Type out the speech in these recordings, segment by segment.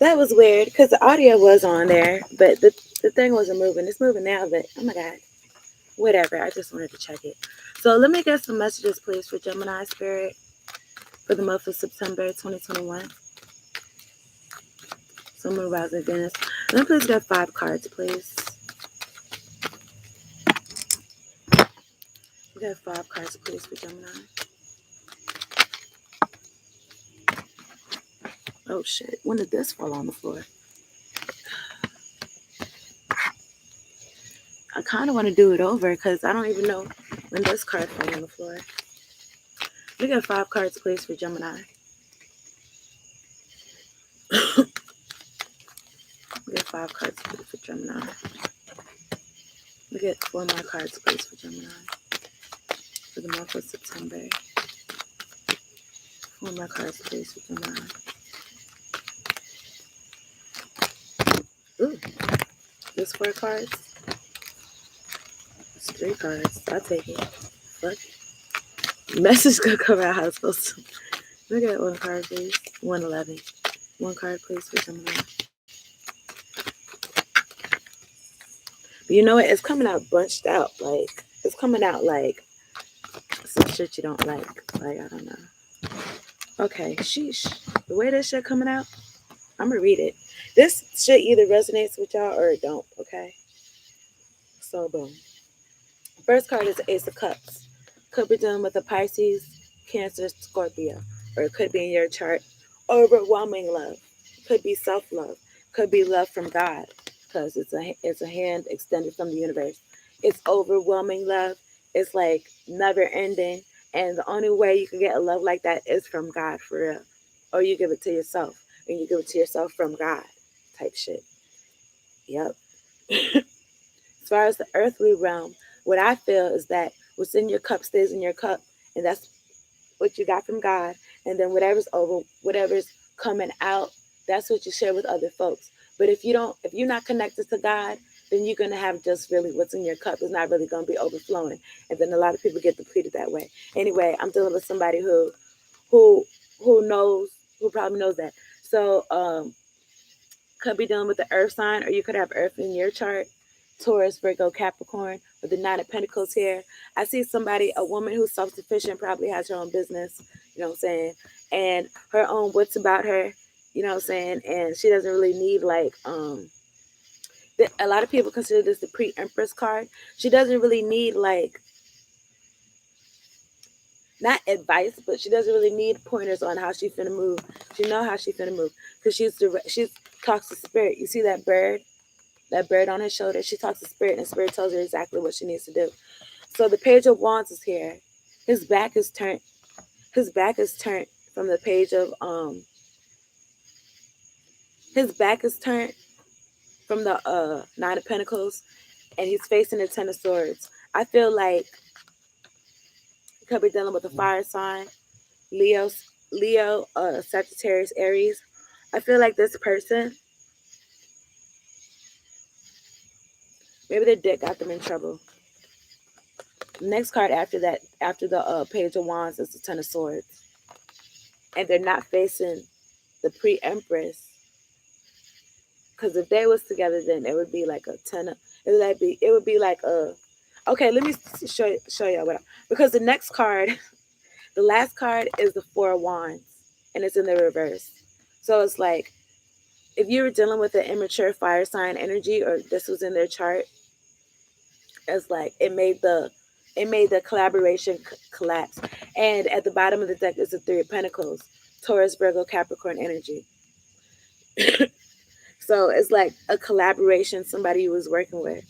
That was weird because the audio was on there, but the thing wasn't moving. It's moving now, but oh my God. Whatever. I just wanted to check it. So let me get some messages, please, for Gemini Spirit for the month of September 2021. So Moon, Rising, Venus. Let me please get 5 cards, please. We got 5 cards, please, for Gemini. Oh shit! When did this fall on the floor? I kind of want to do it over because I don't even know when this card fell on the floor. We got 5 cards, please, for Gemini. We got 5 cards, please, for Gemini. We get 4 more cards, please, for Gemini for the month of September. 4 more cards, please, for Gemini. Ooh, this 4 cards. It's 3 cards. I'll take it. Fuck. Message gonna come out how it's supposed to. Look at 1 card, please. 111. 1 card, please, for Gemini. But you know what? It's coming out bunched out. Like, it's coming out like some shit you don't like. Like, I don't know. Okay, sheesh. The way this shit coming out, I'm gonna read it. This shit either resonates with y'all or it don't, okay? So, boom. First card is the Ace of Cups. Could be dealing with a Pisces, Cancer, Scorpio. Or it could be in your chart. Overwhelming love. Could be self-love. Could be love from God. Because it's a hand extended from the universe. It's overwhelming love. It's like never ending. And the only way you can get a love like that is from God, for real. Or you give it to yourself. And you give it to yourself from God. Type shit. Yep. As far as the earthly realm, what I feel is that what's in your cup stays in your cup. And that's what you got from God. And then whatever's coming out, that's what you share with other folks. But if you're not connected to God, then you're gonna have just really what's in your cup. It's not really gonna be overflowing. And then a lot of people get depleted that way. Anyway, I'm dealing with somebody who who knows who probably knows that. So could be dealing with the earth sign, or you could have earth in your chart. Taurus, Virgo, Capricorn, with the 9 of Pentacles here. I see somebody, a woman who's self-sufficient, probably has her own business, you know what I'm saying, and her own wits about her, you know what I'm saying, and she doesn't really need like, a lot of people consider this the pre-empress card. She doesn't really need like, not advice, but she doesn't really need pointers on how she finna move. She know how she finna move, because she's talks to spirit. You see that bird? That bird on his shoulder, she talks to spirit, and spirit tells her exactly what she needs to do. So the Page of Wands is here. His back is turned. His back is turned from the page of His back is turned from the 9 of Pentacles, and he's facing the 10 of Swords. I feel like he could be dealing with a fire sign, Leo, Sagittarius, Aries. I feel like this person, maybe their dick got them in trouble. Next card after that, after the Page of Wands, is the 10 of Swords. And they're not facing the pre-empress. Because if they was together, then it would be like a 10 of, it would be like a, okay, let me show y'all what because the next card, the last card is the 4 of Wands, and it's in the reverse. So it's like, if you were dealing with an immature fire sign energy, or this was in their chart, it's like it made the collaboration collapse. And at the bottom of the deck is the 3 of Pentacles, Taurus, Virgo, Capricorn energy. So it's like a collaboration, somebody you was working with.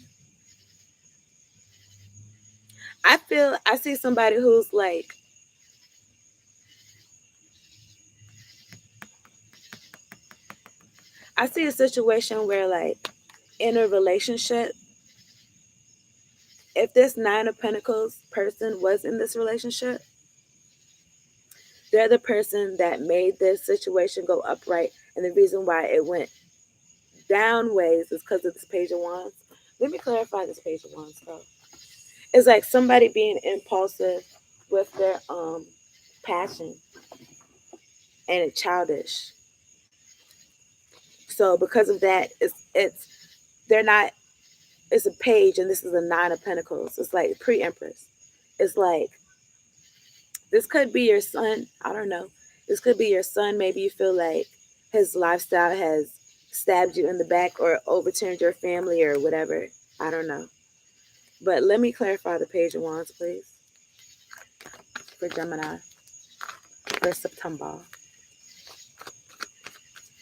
I see somebody who's like, I see a situation where like in a relationship, if this 9 of Pentacles person was in this relationship, they're the person that made this situation go upright. And the reason why it went down ways is because of this Page of Wands. Let me clarify this Page of Wands though. It's like somebody being impulsive with their passion, and it's childish. So because of that, it's they're not. It's a page, and this is a nine of pentacles. It's like pre-empress. It's like this could be your son. I don't know. This could be your son. Maybe you feel like his lifestyle has stabbed you in the back or overturned your family or whatever. I don't know. But let me clarify the page of wands, please, for Gemini for September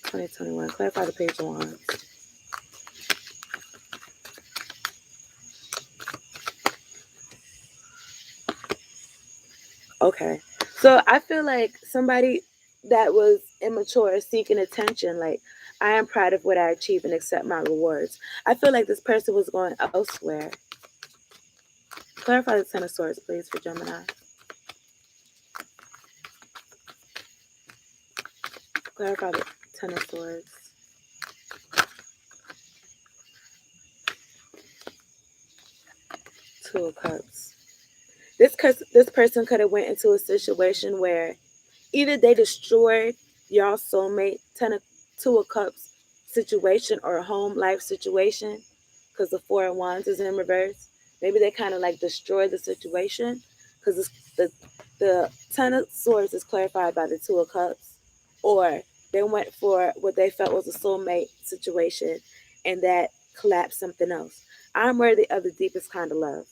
2021. Clarify the page of wands. Okay. So I feel like somebody that was immature seeking attention, like, I am proud of what I achieve and accept my rewards. I feel like this person was going elsewhere. Clarify the Ten of Swords, please, for Gemini. Clarify the Ten of Swords. Two of Cups. This person could have went into a situation where either they destroyed y'all soulmate two of cups situation or a home life situation because the four of wands is in reverse. Maybe they kind of like destroyed the situation because the ten of swords is clarified by the two of cups, or they went for what they felt was a soulmate situation and that collapsed something else. I'm worthy of the deepest kind of love.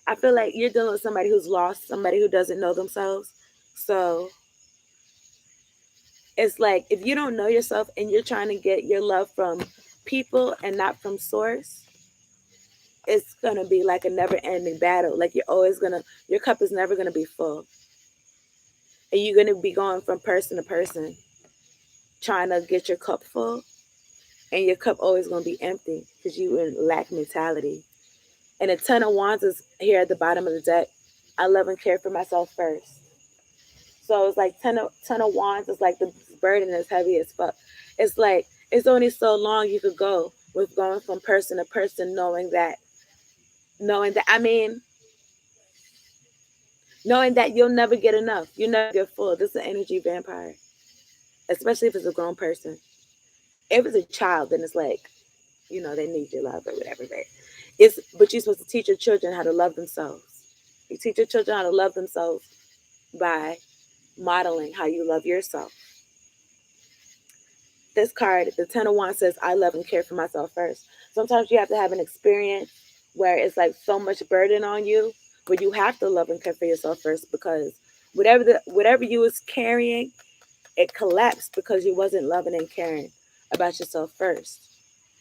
I feel like you're dealing with somebody who's lost, somebody who doesn't know themselves. So it's like if you don't know yourself and you're trying to get your love from people and not from source, it's gonna be like a never ending battle. Like your cup is never gonna be full. And you're gonna be going from person to person trying to get your cup full, and your cup always gonna be empty because you in lack mentality. And a ton of wands is here at the bottom of the deck. I love and care for myself first. So it's like ten of wands is like the burden is heavy as fuck. It's like it's only so long you could go with going from person to person, knowing that you'll never get enough. You never get full. This is an energy vampire, especially if it's a grown person. If it's a child, then it's like, they need your love or whatever. But you're supposed to teach your children how to love themselves. You teach your children how to love themselves by modeling how you love yourself. This card, the Ten of Wands, says, I love and care for myself first. Sometimes you have to have an experience where it's like so much burden on you, but you have to love and care for yourself first because whatever you was carrying, it collapsed because you wasn't loving and caring about yourself first.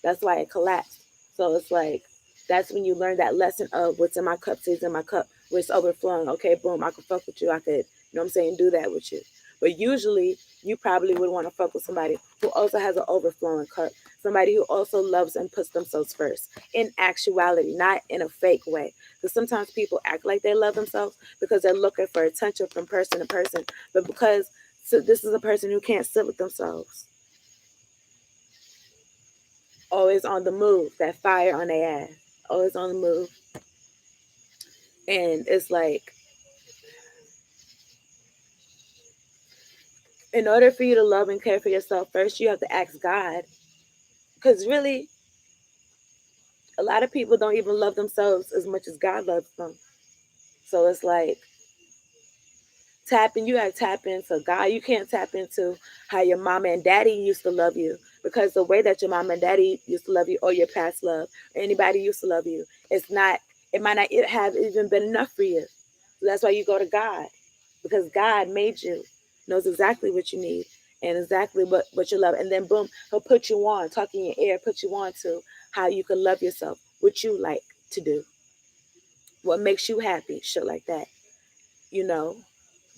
That's why it collapsed. So it's like that's when you learn that lesson of what's in my cup stays in my cup. When it's overflowing, okay, boom, I could fuck with you. I could, what I'm saying, do that with you. But usually you probably would want to fuck with somebody who also has an overflowing cup. Somebody who also loves and puts themselves first. In actuality, not in a fake way. Because sometimes people act like they love themselves because they're looking for attention from person to person. But because this is a person who can't sit with themselves. Always on the move, that fire on their ass, always on the move. And it's like, in order for you to love and care for yourself first, you have to ask God. Because really, a lot of people don't even love themselves as much as God loves them. So it's like, you gotta tap into God. You can't tap into how your mama and daddy used to love you, because the way that your mama and daddy used to love you, or your past love, or anybody used to love you, it might not have even been enough for you. So that's why you go to God, because God made you, knows exactly what you need and exactly what you love. And then boom, he'll put you on, talk in your ear, put you on to how you can love yourself, what you like to do, what makes you happy, shit like that. You know,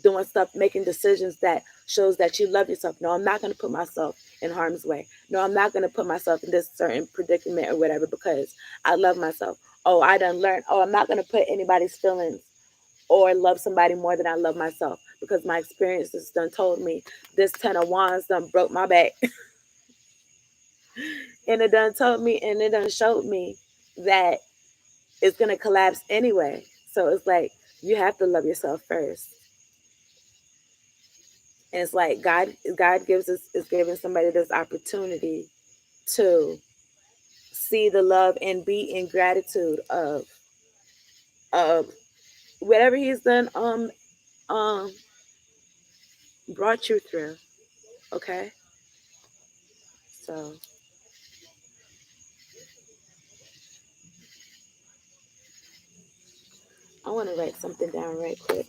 doing stuff, making decisions that shows that you love yourself. No, I'm not going to put myself in harm's way. No, I'm not going to put myself in this certain predicament or whatever because I love myself. Oh, I done learned. Oh, I'm not going to put anybody's feelings or love somebody more than I love myself because my experiences done told me this Ten of Wands done broke my back. And it done told me and it done showed me that it's going to collapse anyway. So it's like you have to love yourself first. And it's like God gives us is giving somebody this opportunity to see the love and be in gratitude of whatever he's done um brought you through. Okay. So I want to write something down right quick.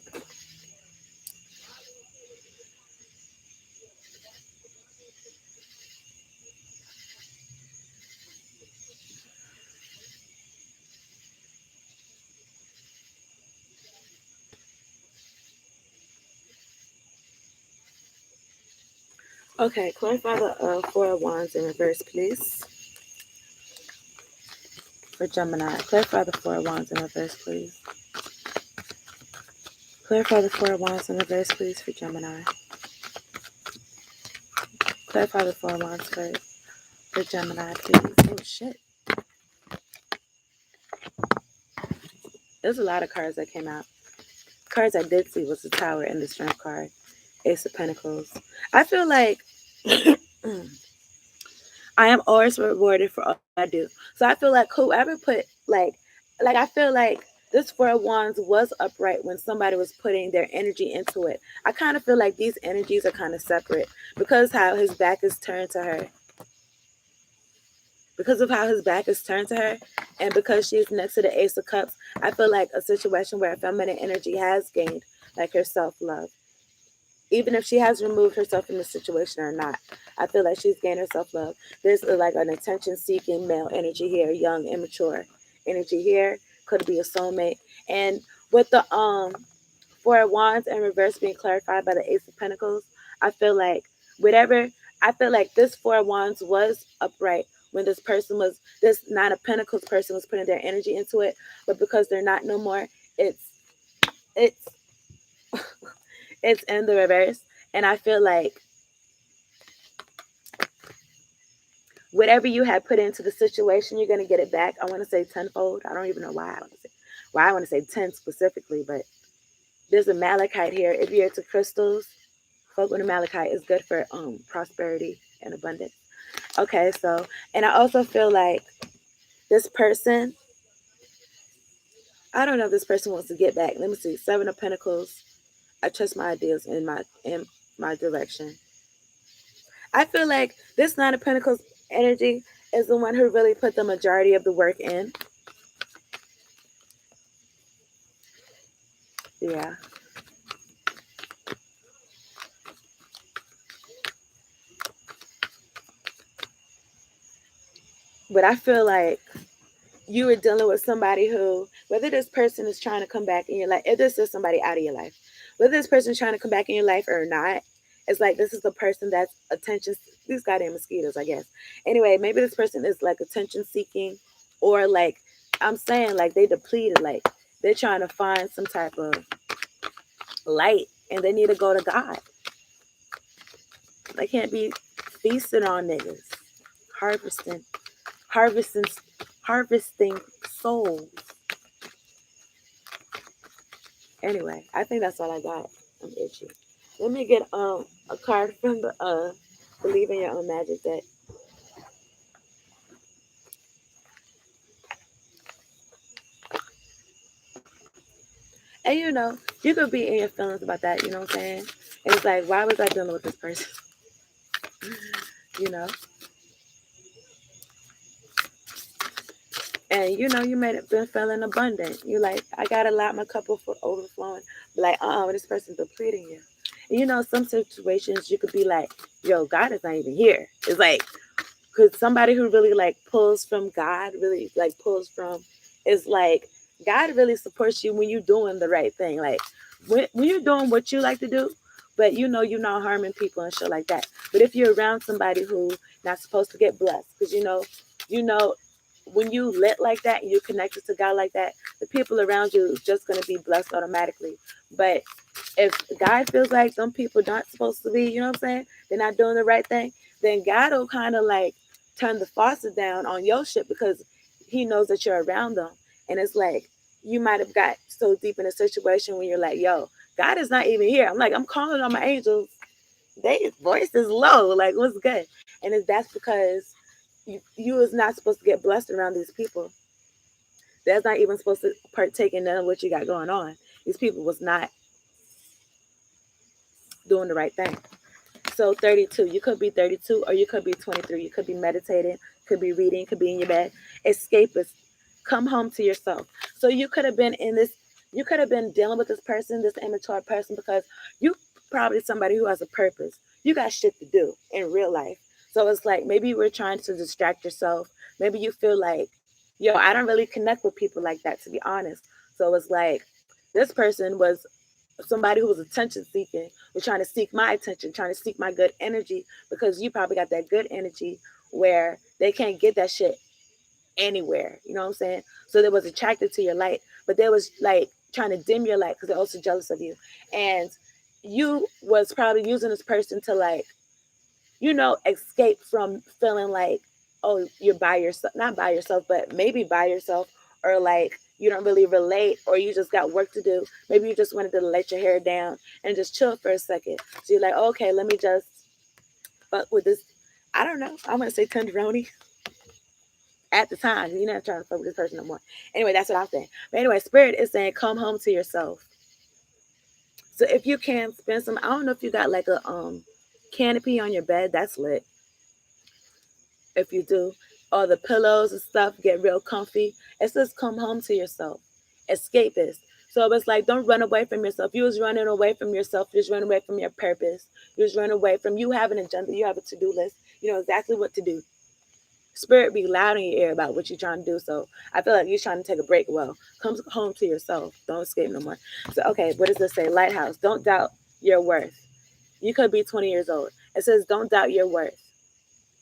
Okay, clarify the Four of Wands in reverse, please, for Gemini. Clarify the Four of Wands in reverse, please. Clarify the Four of Wands in reverse, please, for Gemini. Clarify the Four of Wands for Gemini, please. Oh, shit. There's a lot of cards that came out. Cards I did see was the Tower and the Strength card. Ace of Pentacles. I feel like I am always rewarded for all I do. So I feel like whoever put like I feel like this Four of Wands was upright when somebody was putting their energy into it. I kind of feel like these energies are kind of separate because how his back is turned to her. Because of how his back is turned to her, and because she's next to the Ace of Cups, I feel like a situation where feminine energy has gained like her self love. Even if she has removed herself from the situation or not, I feel like she's gained her self love. There's like an attention seeking male energy here, young, immature energy here. Could be a soulmate. And with the Four of Wands in reverse being clarified by the Ace of Pentacles, I feel like whatever, I feel like this Four of Wands was upright when this Nine of Pentacles person was putting their energy into it, but because they're not no more, it's, it's, it's in the reverse. And I feel like whatever you have put into the situation, you're gonna get it back. I want to say tenfold. I don't even know why I want to say 10 specifically, but there's a malachite here. If you're into crystals, folk with a malachite is good for prosperity and abundance. Okay, so and I also feel like this person, I don't know if this person wants to get back. Let me see. Seven of Pentacles. I trust my ideas in my direction. I feel like this Nine of Pentacles energy is the one who really put the majority of the work in. Yeah. But I feel like you were dealing with somebody who, whether this person is trying to come back in your life, if this is somebody out of your life, whether this person is trying to come back in your life or not, it's like this is the person that's attention, these goddamn mosquitoes, I guess. Anyway, maybe this person is like attention seeking, or like, I'm saying like they depleted, like they're trying to find some type of light and they need to go to God. They can't be feasting on niggas, harvesting, harvesting, harvesting souls. Anyway, I think that's all I got. I'm itchy. Let me get a card from the Believe in Your Own Magic deck. And you could be in your feelings about that, you know what I'm saying? And it's like, why was I dealing with this person? you know? And you may have been feeling abundant. You like, I got a lot, my cup for overflowing. But like, this person's depleting you. And some situations you could be like, yo, God is not even here. It's like, because somebody who really like pulls from God, really like pulls from, is like God really supports you when you're doing the right thing. Like when you're doing what you like to do, but you're not harming people and shit like that. But if you're around somebody who not supposed to get blessed, because you know when you lit like that and you're connected to God like that, the people around you is just gonna be blessed automatically. But if God feels like some people not supposed to be, you know what I'm saying, they're not doing the right thing, then God will kind of like turn the faucet down on your shit because he knows that you're around them. And it's like you might have got so deep in a situation when you're like, yo, God is not even here. I'm like, I'm calling on my angels. They voice is low. Like, what's good? And that's because you is not supposed to get blessed around these people. That's not even supposed to partake in none of what you got going on. These people was not doing the right thing. So 32, you could be 32 or you could be 23. You could be meditating, could be reading, could be in your bed. Escapist. Come home to yourself. So you could have been in this, you could have been dealing with this person, this immature person, because you probably somebody who has a purpose. You got shit to do in real life. So it's like maybe you were trying to distract yourself. Maybe you feel like, yo, I don't really connect with people like that, to be honest. So it's like this person was somebody who was attention seeking, was trying to seek my attention, trying to seek my good energy, because you probably got that good energy where they can't get that shit anywhere. You know what I'm saying? So they was attracted to your light, but they was like trying to dim your light because they're also jealous of you. And you was probably using this person to like, escape from feeling like, oh, you're by yourself, not by yourself, but maybe by yourself, or like you don't really relate, or you just got work to do. Maybe you just wanted to let your hair down and just chill for a second. So you're like, okay, let me just fuck with this. I don't know. I'm gonna say tenderoni at the time. You're not trying to fuck with this person no more. Anyway, that's what I'm saying. But anyway, spirit is saying, come home to yourself. So if you can spend some, I don't know if you got like a canopy on your bed, that's lit. If you do, all the pillows and stuff get real comfy. It says come home to yourself. Escapist. So it's like don't run away from yourself. You was running away from yourself, you was running away from your purpose. You was running away from, you have an agenda, you have a to-do list, you know exactly what to do. Spirit be loud in your ear about what you're trying to do. So I feel like you're trying to take a break. Well, come home to yourself. Don't escape no more. So okay, what does this say? Lighthouse. Don't doubt your worth. You could be 20 years old. It says don't doubt your worth.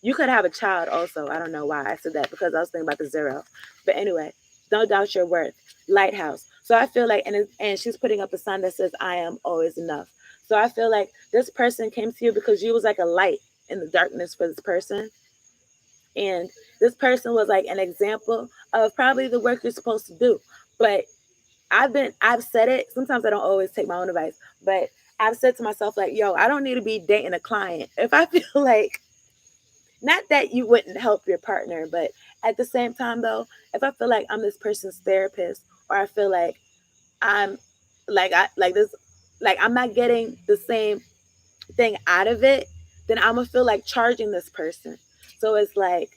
You could have a child also. I don't know why I said that, because I was thinking about the zero. But anyway, don't doubt your worth. Lighthouse. So I feel like, and she's putting up a sign that says, I am always enough. So I feel like this person came to you because you was like a light in the darkness for this person. And this person was like an example of probably the work you're supposed to do. But I've said it. Sometimes I don't always take my own advice, but I've said to myself, like, yo, I don't need to be dating a client. If I feel like, not that you wouldn't help your partner, but at the same time though, if I feel like I'm this person's therapist, or I feel like I'm I like this, like I'm not getting the same thing out of it, then I'm gonna feel like charging this person. So it's like,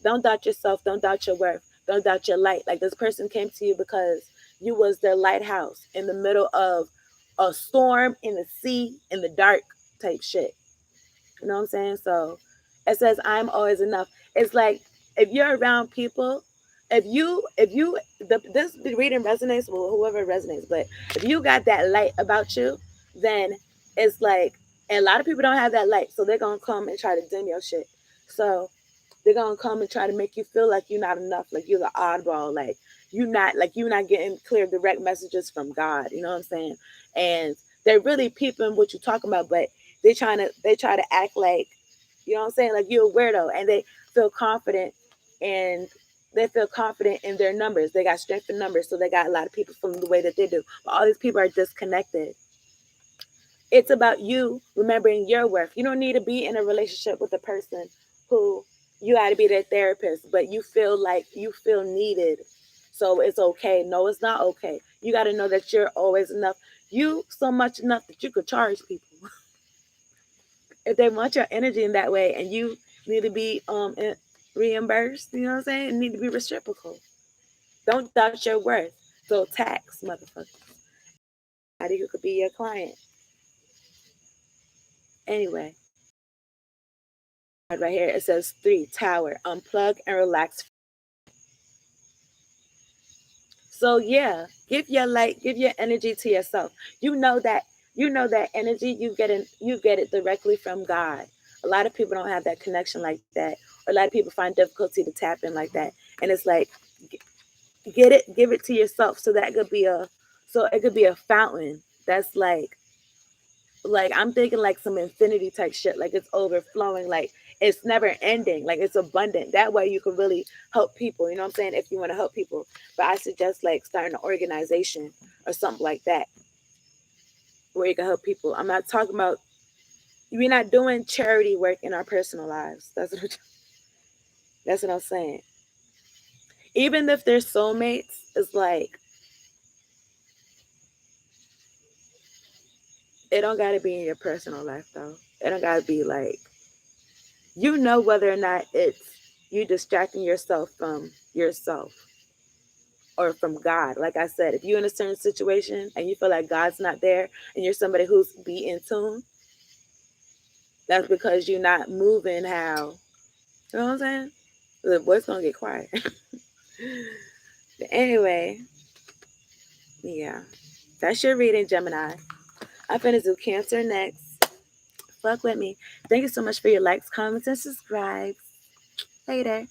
don't doubt yourself, don't doubt your worth, don't doubt your light. Like this person came to you because you was their lighthouse in the middle of a storm, in the sea, in the dark type shit. You know what I'm saying? So it says I'm always enough. It's like if you're around people, if you this reading resonates with whoever resonates, but if you got that light about you, then it's like, and a lot of people don't have that light, so they're gonna come and try to dim your shit. So they're gonna come and try to make you feel like you're not enough, like you're the oddball, you're not getting clear direct messages from God. You know what I'm saying? And they're really peeping what you're talking about, but they try to act like, you know what I'm saying, like you're a weirdo, and they feel confident, and they feel confident in their numbers. They got strength in numbers, so they got a lot of people feeling the way that they do. But all these people are disconnected. It's about you remembering your worth. You don't need to be in a relationship with a person who you got to be their therapist, but you feel like you feel needed. So it's okay. No, it's not okay. You got to know that you're always enough. You so much enough that you could charge people if they want your energy in that way, and you need to be reimbursed. You know what I'm saying? It need to be reciprocal. Don't doubt your worth. So tax, motherfucker. How do you could be your client anyway? Right here it says 3 tower, unplug and relax. So yeah, give your light, give your energy to yourself. You know that energy you get it directly from God. A lot of people don't have that connection like that, or a lot of people find difficulty to tap in like that. And it's like, get it, give it to yourself, so that could be a, so it could be a fountain that's like I'm thinking like some infinity type shit, like it's overflowing, like it's never ending, like it's abundant. That way you can really help people, you know what I'm saying, if you want to help people. But I suggest like starting an organization or something like that, where you can help people. I'm not talking about We're not doing charity work in our personal lives. That's what I'm saying. Even if they're soulmates, it's like it don't gotta be in your personal life though. It don't gotta be like you know whether or not it's you distracting yourself from yourself or from God. Like I said, if you're in a certain situation and you feel like God's not there and you're somebody who's be in tune, that's because you're not moving how, you know what I'm saying? The voice gonna get quiet. But anyway, yeah. That's your reading, Gemini. I'm finna do Cancer next. Fuck with me. Thank you so much for your likes, comments, and subscribes. Later.